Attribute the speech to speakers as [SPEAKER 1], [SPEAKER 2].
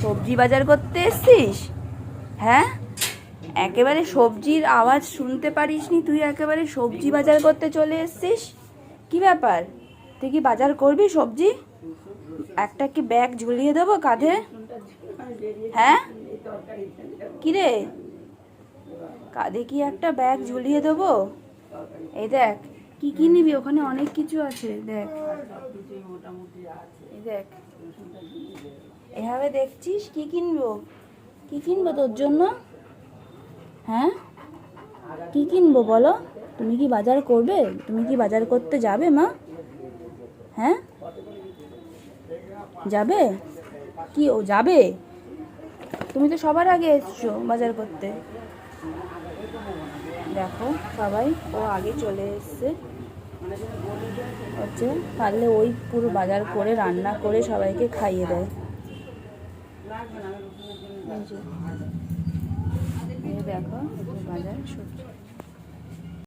[SPEAKER 1] সবজি বাজার করতে এসছিস? হ্যাঁ, একেবারে সবজির আওয়াজ শুনতে পারিসনি, তুই একেবারে সবজি বাজার করতে চলে এসছিস। কি ব্যাপার, তুই কি বাজার করবি সবজি? একটা কি ব্যাগ ঝুলিয়ে দেবো কাঁধে? হ্যাঁ, কি রে, কাঁধে কি একটা ব্যাগ ঝুলিয়ে দেবো? এই দেখ, কি কি নিবি? ওখানে অনেক কিছু আছে, দেখ। এই দেখ, এভাবে দেখছিস, কি কিনবো? কি কিনবো তোর জন্য? হ্যাঁ, কি কিনবো বলো? তুমি কি বাজার করবে? তুমি কি বাজার করতে যাবে মা? হ্যাঁ, যাবে? কি ও যাবে? তুমি তো সবার আগে এসছো বাজার করতে। দেখো সবাই, ও আগে চলে এসছে হচ্ছে, পারলে ওই পুরো বাজার করে রান্না করে সবাইকে খাইয়ে দেয়। এই যে, এই দেখো বাজার সবজি।